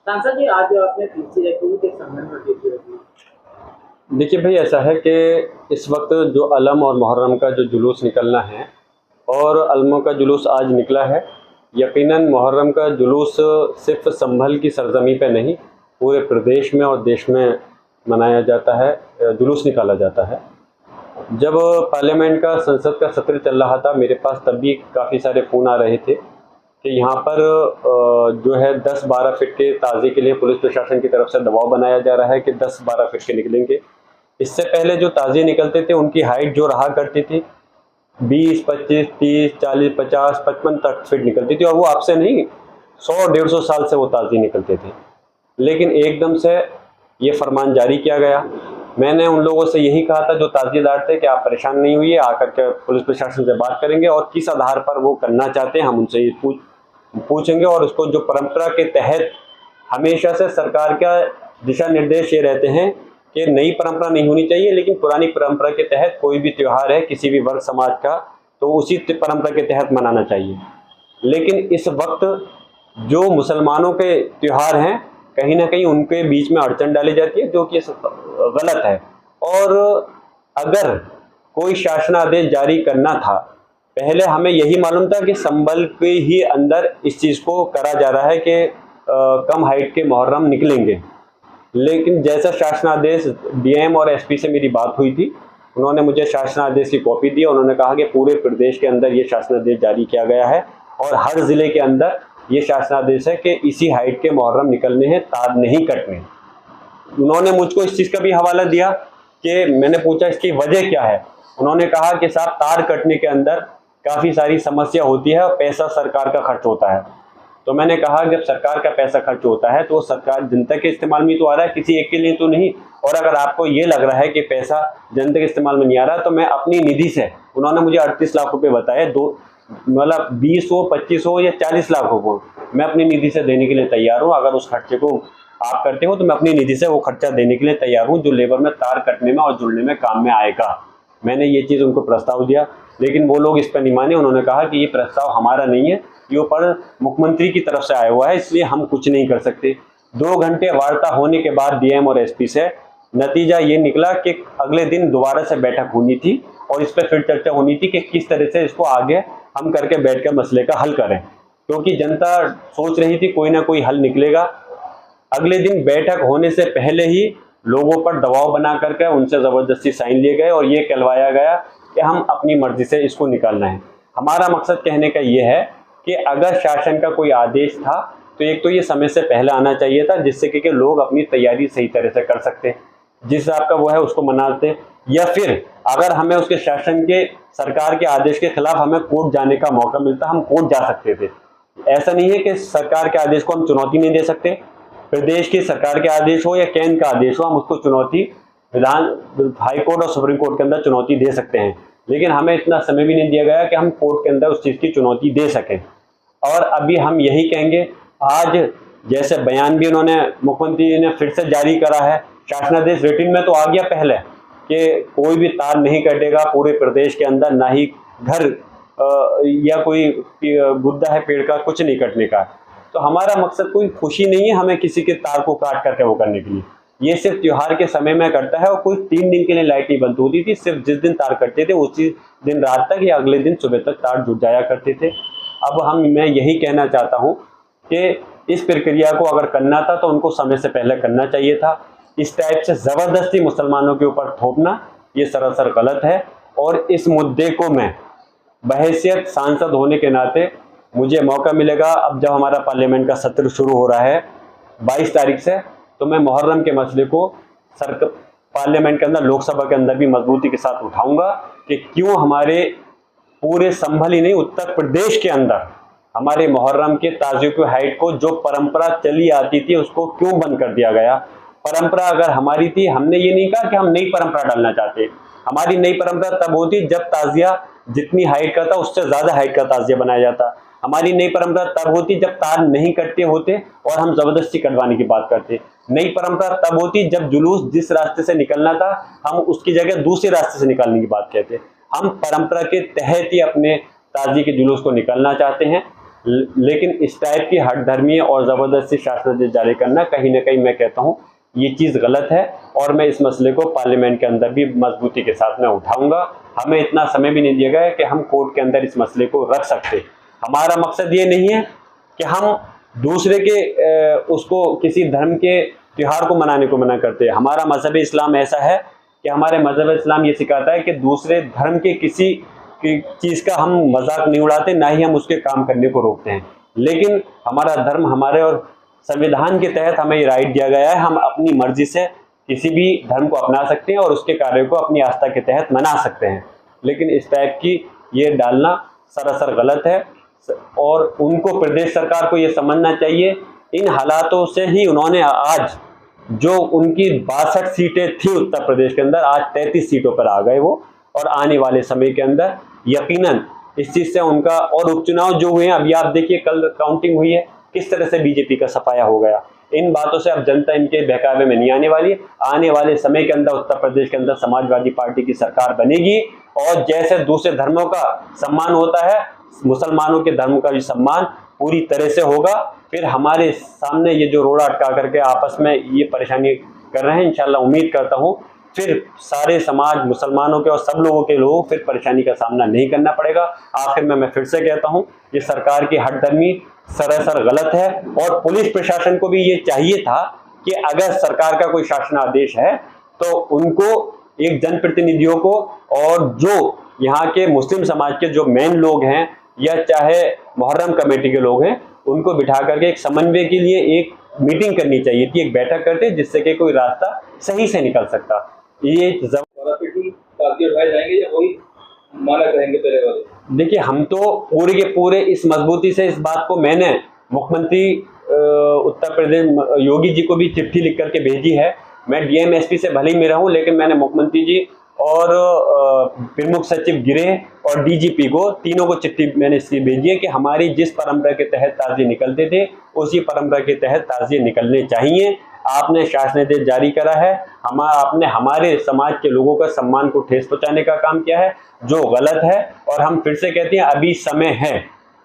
सांसद जी, आज आपने पीछे रखी के संबंध में पीछे रखी। देखिए भाई, ऐसा है कि इस वक्त जो अलम और मुहर्रम का जो जुलूस निकलना है और अलमों का जुलूस आज निकला है। यकीनन मुहर्रम का जुलूस सिर्फ संभल की सरजमी पे नहीं, पूरे प्रदेश में और देश में मनाया जाता है, जुलूस निकाला जाता है। जब पार्लियामेंट का संसद का सत्र चल रहा था, मेरे पास तब भी काफ़ी सारे फ़ोन आ रहे थे कि यहाँ पर जो है 10-12 फीट के ताज़े के लिए पुलिस प्रशासन की तरफ से दबाव बनाया जा रहा है कि 10-12 फीट के निकलेंगे। इससे पहले जो ताज़े निकलते थे उनकी हाइट जो रहा करती थी 20, 25, 30, 40, 50, 55 तक फीट निकलती थी, और वो आपसे नहीं 100-150 साल से वो ताज़े निकलते थे। लेकिन एकदम से ये फरमान जारी किया गया। मैंने उन लोगों से यही कहा था जो ताज़ीदार थे कि आप परेशान नहीं हुई, आकर के पुलिस प्रशासन से बात करेंगे और किस आधार पर वो करना चाहते हैं हम उनसे ये पूछेंगे। और उसको जो परंपरा के तहत हमेशा से सरकार का दिशा निर्देश ये रहते हैं कि नई परंपरा नहीं होनी चाहिए, लेकिन पुरानी परंपरा के तहत कोई भी त्यौहार है किसी भी वर्ग समाज का तो उसी परंपरा के तहत मनाना चाहिए। लेकिन इस वक्त जो मुसलमानों के त्यौहार हैं कहीं ना कहीं उनके बीच में अड़चन डाली जाती है, जो कि गलत है। और अगर कोई शासनादेश जारी करना था, पहले हमें यही मालूम था कि संभल के ही अंदर इस चीज़ को करा जा रहा है कि कम हाइट के मुहर्रम निकलेंगे। लेकिन जैसा शासनादेश डीएम और एसपी से मेरी बात हुई थी, उन्होंने मुझे शासनादेश की कॉपी दी। उन्होंने कहा कि पूरे प्रदेश के अंदर ये शासनादेश जारी किया गया है और हर ज़िले के अंदर ये शासनादेश है कि इसी हाइट के मुहर्रम निकलने हैं, तार नहीं कटने। उन्होंने मुझको इस चीज़ का भी हवाला दिया कि मैंने पूछा इसकी वजह क्या है। उन्होंने कहा कि साहब, तार कटने के अंदर काफ़ी सारी समस्या होती है और पैसा सरकार का खर्च होता है। तो मैंने कहा जब सरकार का पैसा खर्च होता है तो सरकार जनता के इस्तेमाल में तो आ रहा है, किसी एक के लिए तो नहीं। और अगर आपको ये लग रहा है कि पैसा जनता के इस्तेमाल में नहीं आ रहा, तो मैं अपनी निधि से, उन्होंने मुझे 38 लाख रुपए बताए, मतलब 20 हो, 25 हो या 40 लाख हो, मैं अपनी निधि से देने के लिए तैयार हूँ। अगर उस खर्चे को आप करते हो तो मैं अपनी निधि से वो खर्चा देने के लिए तैयार हूँ, जो लेबर में तार कटने में और जुड़ने में काम में आएगा। मैंने ये चीज़ उनको प्रस्ताव दिया, लेकिन वो लोग इस पर नहीं माने। उन्होंने कहा कि ये प्रस्ताव हमारा नहीं है, ये ऊपर मुख्यमंत्री की तरफ से आया हुआ है, इसलिए हम कुछ नहीं कर सकते। 2 घंटे वार्ता होने के बाद डीएम और एसपी से नतीजा ये निकला कि अगले दिन दोबारा से बैठक होनी थी और इस पर फिर चर्चा होनी थी कि किस तरह से इसको आगे हम करके बैठकर मसले का हल करें, क्योंकि जनता सोच रही थी कोई ना कोई हल निकलेगा। अगले दिन बैठक होने से पहले ही लोगों पर दबाव बना करके उनसे ज़बरदस्ती साइन लिए गए और ये कहलवाया गया कि हम अपनी मर्जी से इसको निकालना है। हमारा मकसद कहने का ये है कि अगर शासन का कोई आदेश था तो एक तो ये समय से पहले आना चाहिए था, जिससे कि लोग अपनी तैयारी सही तरह से कर सकते, जिस आपका वो है उसको मनाते। या फिर अगर हमें उसके शासन के सरकार के आदेश के खिलाफ हमें कोर्ट जाने का मौका मिलता, हम कोर्ट जा सकते थे। ऐसा नहीं है कि सरकार के आदेश को हम चुनौती नहीं दे सकते। प्रदेश की सरकार के आदेश हो या केंद्र का आदेश हो, हम उसको चुनौती हाई कोर्ट और सुप्रीम कोर्ट के अंदर चुनौती दे सकते हैं। लेकिन हमें इतना समय भी नहीं दिया गया कि हम कोर्ट के अंदर उस चीज़ की चुनौती दे सकें। और अभी हम यही कहेंगे, आज जैसे बयान भी उन्होंने मुख्यमंत्री ने फिर से जारी करा है, शासनादेश रिटन में तो आ गया पहले कि कोई भी तार नहीं कटेगा पूरे प्रदेश के अंदर, ना ही घर या कोई गुद्दा है पेड़ का, कुछ नहीं कटने का। तो हमारा मकसद कोई खुशी नहीं है हमें किसी के तार को काट करके वो करने के लिए। ये सिर्फ त्योहार के समय में करता है और कोई 3 दिन के लिए लाइट नहीं बंद होती थी। सिर्फ जिस दिन तार कटते थे उसी दिन रात तक या अगले दिन सुबह तक तार जुट जाया करते थे। अब मैं यही कहना चाहता हूँ कि इस प्रक्रिया को अगर करना था तो उनको समय से पहले करना चाहिए था। इस टाइप से ज़बरदस्ती मुसलमानों के ऊपर थोपना ये सरासर गलत है। और इस मुद्दे को मैं बहैसियत सांसद होने के नाते, मुझे मौका मिलेगा अब जब हमारा पार्लियामेंट का सत्र शुरू हो रहा है 22 तारीख से, तो मैं मुहर्रम के मसले को पार्लियामेंट के अंदर, लोकसभा के अंदर भी मजबूती के साथ उठाऊंगा कि क्यों हमारे पूरे संभल ही नहीं उत्तर प्रदेश के अंदर हमारे मुहर्रम के ताजियों की हाइट को, जो परंपरा चली आती थी, उसको क्यों बंद कर दिया गया। परंपरा अगर हमारी थी, हमने ये नहीं कहा कि हम नई परंपरा डालना चाहते। हमारी नई परंपरा तब होती जब ताजिया जितनी हाइट का था उससे ज़्यादा हाइट का ताजिया बनाया जाता। हमारी नई परंपरा तब होती जब तार नहीं कटते होते और हम जबरदस्ती कटवाने की बात करते। नई परंपरा तब होती जब जुलूस जिस रास्ते से निकलना था हम उसकी जगह दूसरे रास्ते से निकालने की बात कहते। हम परंपरा के तहत ही अपने ताज़ी के जुलूस को निकालना चाहते हैं। लेकिन इस टाइप की हठधर्मी और ज़बरदस्ती शासनादेश जारी करना कहीं ना कहीं मैं कहता हूँ ये चीज़ गलत है, और मैं इस मसले को पार्लियामेंट के अंदर भी मजबूती के साथ में उठाऊंगा। हमें इतना समय भी नहीं दिया गया है कि हम कोर्ट के अंदर इस मसले को रख सकते। हमारा मकसद ये नहीं है कि हम दूसरे के उसको किसी धर्म के त्यौहार को मनाने को मना करते हैं। हमारा मजहब इस्लाम ऐसा है कि हमारे मजहब इस्लाम ये सिखाता है कि दूसरे धर्म के किसी की चीज़ का हम मजाक नहीं उड़ाते, ना ही हम उसके काम करने को रोकते हैं। लेकिन हमारा धर्म, हमारे और संविधान के तहत हमें ये राइट दिया गया है, हम अपनी मर्जी से किसी भी धर्म को अपना सकते हैं और उसके कार्य को अपनी आस्था के तहत मना सकते हैं। लेकिन इस टाइप की ये डालना सरासर गलत है, और उनको प्रदेश सरकार को ये समझना चाहिए। इन हालातों से ही उन्होंने आज जो उनकी 62 सीटें थी उत्तर प्रदेश के अंदर, आज 33 सीटों पर आ गए वो, और आने वाले समय के अंदर यकीनन इस चीज़ से उनका, और उपचुनाव जो हुए हैं अभी आप देखिए, कल काउंटिंग हुई है, किस तरह से बीजेपी का सफाया हो गया। इन बातों से अब जनता इनके बहकावे में नहीं आने वाली। आने वाले समय के अंदर उत्तर प्रदेश के अंदर समाजवादी पार्टी की सरकार बनेगी, और जैसे दूसरे धर्मों का सम्मान होता है, मुसलमानों के धर्म का भी सम्मान पूरी तरह से होगा। फिर हमारे सामने ये जो रोड़ा अटका करके आपस में ये परेशानी कर रहे हैं, इंशाल्लाह उम्मीद करता हूँ फिर सारे समाज, मुसलमानों के और सब लोगों के लोगों फिर परेशानी का सामना नहीं करना पड़ेगा। आखिर में मैं फिर से कहता हूँ, ये सरकार की हठधर्मी सरासर गलत है, और पुलिस प्रशासन को भी ये चाहिए था कि अगर सरकार का कोई शासनादेश है तो उनको, एक जनप्रतिनिधियों को, और जो यहाँ के मुस्लिम समाज के जो मेन लोग हैं या चाहे मुहर्रम कमेटी के लोग हैं, उनको बिठा करके एक समन्वय के लिए एक मीटिंग करनी चाहिए थी, एक बैठक करते, जिससे कि कोई रास्ता सही से निकल सकता। ये उठाए जाएंगे या वही माना करेंगे पहले वाले? देखिए, हम तो पूरे के पूरे इस मजबूती से इस बात को मैंने मुख्यमंत्री उत्तर प्रदेश योगी जी को भी चिट्ठी लिख करके भेजी है। मैं डीएम एसपी से भले ही मेरा हूँ, लेकिन मैंने मुख्यमंत्री जी और प्रमुख सचिव गृह और डीजीपी को, तीनों को चिट्ठी मैंने इसलिए भेजी है कि हमारी जिस परंपरा के तहत ताजिए निकलते थे उसी परंपरा के तहत ताजिए निकलने चाहिए। आपने शासनादेश जारी करा है, आपने हमारे समाज के लोगों का सम्मान को ठेस पहुंचाने का काम किया है, जो गलत है। और हम फिर से कहते हैं, अभी समय है,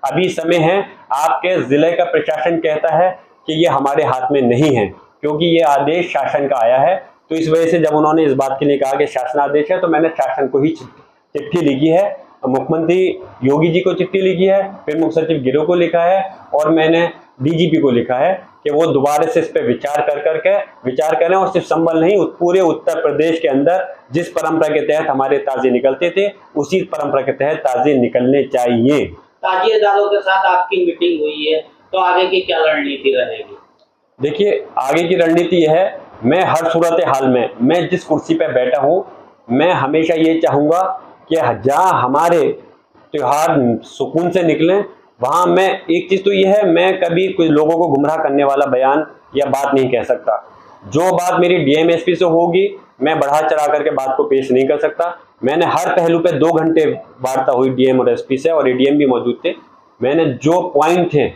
अभी समय है। आपके जिले का प्रशासन कहता है कि ये हमारे हाथ में नहीं है, क्योंकि ये आदेश शासन का आया है। तो इस वजह से जब उन्होंने इस बात के लिए कहा कि शासनादेश है, तो मैंने शासन को ही चिट्ठी लिखी है, मुख्यमंत्री योगी जी को चिट्ठी लिखी है, प्रमुख सचिव गृह को लिखा है, और मैंने डीजीपी को लिखा है कि वो दोबारा से इस पर विचार करें, और सिर्फ संबल नहीं, पूरे उत्तर प्रदेश के अंदर जिस परंपरा के तहत हमारे ताजिए निकलते थे उसी परंपरा के तहत ताजिए निकलने चाहिए। ताजिएदारों के साथ आपकी मीटिंग हुई है, तो आगे की क्या रणनीति रहेगी? देखिए, आगे की रणनीति यह है, मैं हर सूरत हाल में, मैं जिस कुर्सी पर बैठा हूँ, मैं हमेशा ये चाहूँगा कि जहाँ हमारे त्यौहार सुकून से निकलें, वहाँ मैं, एक चीज़ तो ये है, मैं कभी कुछ लोगों को गुमराह करने वाला बयान या बात नहीं कह सकता। जो बात मेरी डीएम एसपी से होगी, मैं बढ़ा चढ़ा करके बात को पेश नहीं कर सकता। मैंने हर पहलू पे 2 घंटे वार्ता हुई डीएम और एसपी से, और एडीएम भी मौजूद थे। मैंने जो पॉइंट थे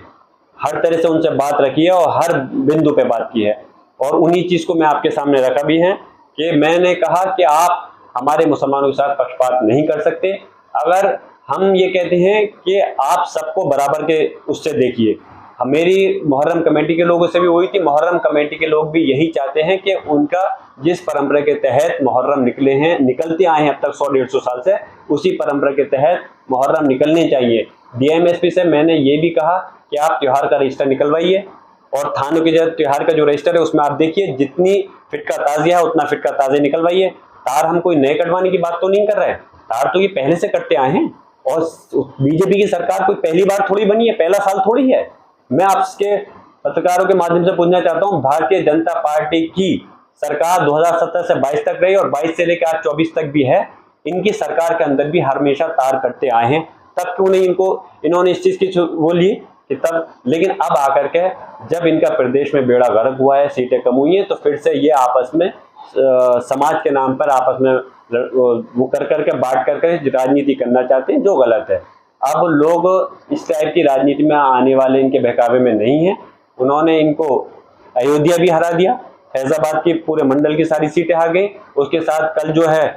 हर तरह से उनसे बात रखी है और हर बिंदु पे बात की है, और उन्हीं चीज़ को मैं आपके सामने रखा भी है कि मैंने कहा कि आप हमारे मुसलमानों के साथ पक्षपात नहीं कर सकते। अगर हम ये कहते हैं कि आप सबको बराबर के उससे देखिए, मेरी मुहर्रम कमेटी के लोगों से भी हुई थी, मुहर्रम कमेटी के लोग भी यही चाहते हैं कि उनका जिस परंपरा के तहत मुहर्रम निकलते आए हैं अब तक 100-150 साल से, उसी परंपरा के तहत मुहर्रम निकलने चाहिए। डीएमएसपी से मैंने ये भी कहा कि आप त्यौहार का रजिस्टर निकलवाइए, और थानों के जो त्यौहार का जो रजिस्टर है उसमें आप देखिए जितनी फिट का ताजिया है उतना फिट का ताजिया निकलवाइए। तार हम कोई नए कटवाने की बात तो नहीं कर रहे हैं, तार तो ये पहले से कटते आए हैं, और बीजेपी की सरकार कोई पहली बार थोड़ी बनी है, पहला साल थोड़ी है। मैं आपके पत्रकारों के माध्यम से पूछना चाहता हूँ, भारतीय जनता पार्टी की सरकार 2017 से 22 तक रही, और 22 से लेकर आज 24 तक भी है। इनकी सरकार के अंदर भी हमेशा तार कटते आए हैं, तब क्यों नहीं इन्होंने इस चीज़ की वो ली कि तब। लेकिन अब आकर के जब इनका प्रदेश में बेड़ा गर्क हुआ है, सीटें कम हुई हैं, तो फिर से ये आपस में समाज के नाम पर आपस में वो करके बांट करके राजनीति करना चाहते हैं, जो गलत है। अब लोग इस टाइप की राजनीति में आने वाले इनके बहकावे में नहीं है। उन्होंने इनको अयोध्या भी हरा दिया, फैजाबाद की पूरे मंडल की सारी सीटें हार गई, उसके साथ कल जो है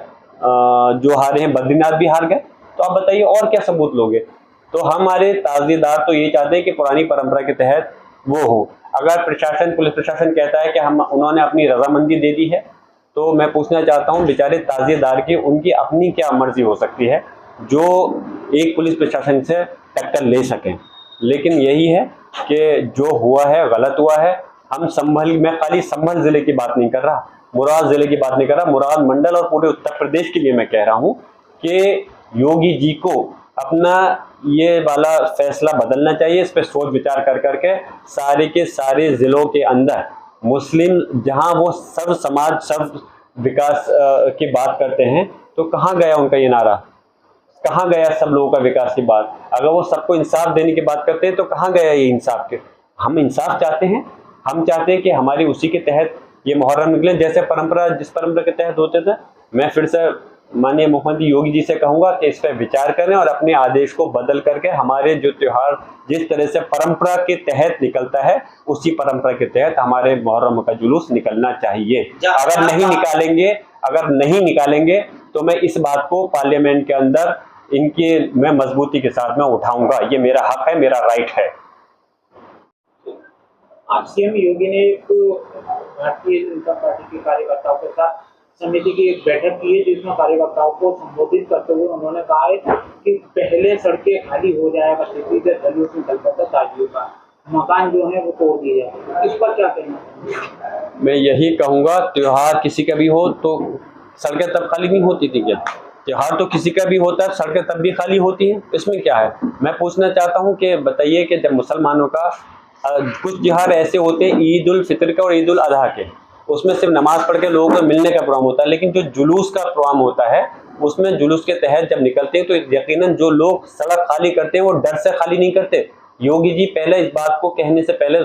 जो हारे हैं बद्रीनाथ भी हार गए। तो आप बताइए और क्या सबूत लोगे? तो हमारे ताज़ीदार तो ये चाहते हैं कि पुरानी परंपरा के तहत वो हो। अगर प्रशासन, पुलिस प्रशासन कहता है कि उन्होंने अपनी रजामंदी दे दी है, तो मैं पूछना चाहता हूँ बेचारे ताज़ीदार की उनकी अपनी क्या मर्जी हो सकती है जो एक पुलिस प्रशासन से टक्कर ले सकें। लेकिन यही है कि जो हुआ है गलत हुआ है। हम संभल, मैं खाली संभल ज़िले की बात नहीं कर रहा, मुराद ज़िले की बात नहीं कर रहा, मुराद मंडल और पूरे उत्तर प्रदेश के लिए मैं कह रहा हूँ कि योगी जी को अपना ये वाला फैसला बदलना चाहिए। इस पर सोच विचार कर करके सारे के सारे ज़िलों के अंदर मुस्लिम, जहाँ वो सर्व समाज सर्व विकास की बात करते हैं, तो कहाँ गया उनका ये नारा, कहाँ गया सब लोगों का विकास की बात? अगर वो सबको इंसाफ देने की बात करते हैं तो कहाँ गया ये इंसाफ के? हम इंसाफ चाहते हैं, हम चाहते हैं कि हमारी उसी के तहत ये मुहर्रम निकले जैसे परंपरा, जिस परंपरा के तहत होते थे। मैं फिर से माननीय मुख्यमंत्री योगी जी से कहूँगा कि इस पर विचार करें और अपने आदेश को बदल करके हमारे जो त्यौहार जिस तरह से परंपरा के तहत निकलता है उसी परंपरा के तहत हमारे मुहर्रम का जुलूस निकलना चाहिए। अगर नहीं निकालेंगे तो मैं इस बात को पार्लियामेंट के अंदर मैं मजबूती के साथ में उठाऊंगा। ये मेरा हक है, मेरा राइट है। आज सीएम योगी ने एक भारतीय जनता पार्टी के कार्यकर्ताओं के साथ समिति की एक बैठक की है, जिसमें कार्यकर्ताओं को संबोधित करते हुए उन्होंने कहा है कि पहले सड़कें खाली हो जाया करती थी, जुलूस निकलता था ताजियों का, मकान जो है वो तोड़ दिए जाए। इस पर क्या कहना? मैं यही कहूँगा, त्योहार किसी का भी हो तो सड़कें तब खाली नहीं होती थी क्या? त्योहार तो किसी का भी होता है, सड़कें तब भी खाली होती हैं, इसमें क्या है? मैं पूछना चाहता हूँ कि बताइए कि जब मुसलमानों का कुछ त्योहार ऐसे होते हैं, ईद उल फितर के और ईद उल अजहा के, उसमें सिर्फ नमाज पढ़ के लोगों को मिलने का प्रोग्राम होता है, लेकिन जो जुलूस का प्रोग्राम होता है उसमें जुलूस के तहत जब निकलते हैं तो यकीनन जो लोग सड़क खाली करते हैं वो डर से खाली नहीं करते। योगी जी पहले इस बात को कहने से पहले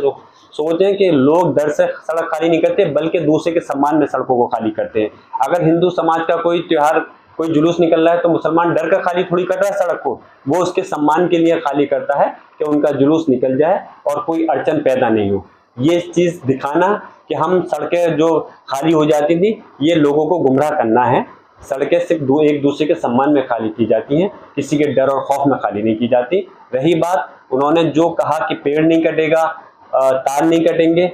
सोचें कि लोग डर से सड़क खाली नहीं करते बल्कि दूसरे के सम्मान में सड़कों को खाली करते हैं। अगर हिंदू समाज का कोई त्योहार, कोई जुलूस निकल रहा है तो मुसलमान डर कर खाली थोड़ी कर रहा है सड़क को, वो उसके सम्मान के लिए खाली करता है कि उनका जुलूस निकल जाए और कोई अड़चन पैदा नहीं हो। ये चीज़ दिखाना कि हम सड़कें जो खाली हो जाती थी ये लोगों को गुमराह करना है। सड़कें सिर्फ एक दूसरे के सम्मान में खाली की जाती हैं, किसी के डर और खौफ में खाली नहीं की जाती। रही बात उन्होंने जो कहा कि पेड़ नहीं कटेगा, तार नहीं कटेंगे,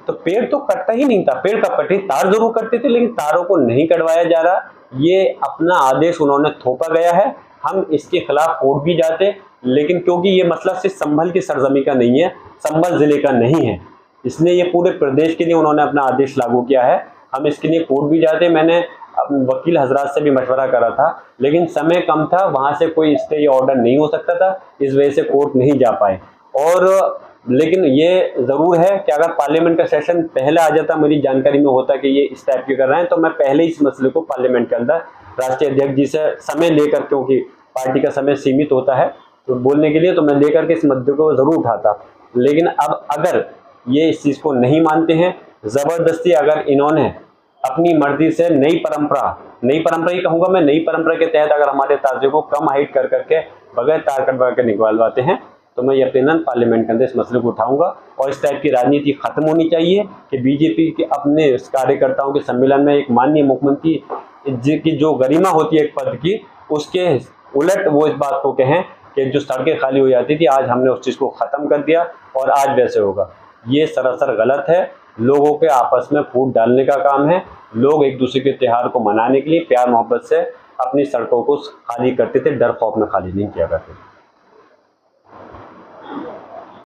तो पेड़ तो कटता ही नहीं था। पेड़ कब कटे? तार जरूर कटते थे, लेकिन तारों को नहीं कटवाया जा रहा। ये अपना आदेश उन्होंने थोपा गया है। हम इसके खिलाफ कोर्ट भी जाते, लेकिन क्योंकि ये मसला सिर्फ संभल की सरजमी का नहीं है, संभल जिले का नहीं है, इसलिए ये पूरे प्रदेश के लिए उन्होंने अपना आदेश लागू किया है। हम इसके लिए कोर्ट भी जाते। मैंने वकील हजरात से भी मशवरा करा था, लेकिन समय कम था, वहाँ से कोई स्टे या ऑर्डर नहीं हो सकता था, इस वजह से कोर्ट नहीं जा पाए। और लेकिन ये ज़रूर है कि अगर पार्लियामेंट का सेशन पहले आ जाता, मेरी जानकारी में होता कि ये इस टाइप के कर रहे हैं, तो मैं पहले इस मसले को पार्लियामेंट के अंदर राष्ट्रीय अध्यक्ष जी से समय लेकर, क्योंकि पार्टी का समय सीमित होता है तो बोलने के लिए, तो मैं लेकर के इस मुद्दे को ज़रूर उठाता। लेकिन अब अगर ये इस चीज़ को नहीं मानते हैं, ज़बरदस्ती अगर इन्होंने अपनी मर्जी से नई परंपरा ही कहूँगा मैं, नई परंपरा के तहत अगर हमारे ताजियों को कम हाइट कर करके बगैर तार कटवा के निकलवाते हैं, तो मैं यकीनन पार्लियामेंट के अंदर इस मसले को उठाऊंगा। और इस टाइप की राजनीति खत्म होनी चाहिए कि बीजेपी के अपने कार्यकर्ताओं के सम्मेलन में एक माननीय मुख्यमंत्री की जो गरिमा होती है एक पद की, उसके उलट वो इस बात को कहें कि जो सड़कें खाली हो जाती थी आज हमने उस चीज़ को ख़त्म कर दिया और आज वैसे होगा। ये सरासर गलत है। लोगों के आपस में फूट डालने का काम है। लोग एक दूसरे के त्यौहार को मनाने के लिए प्यार मोहब्बत से अपनी सड़कों को खाली करते थे, डर खौफ में खाली नहीं किया करते थे।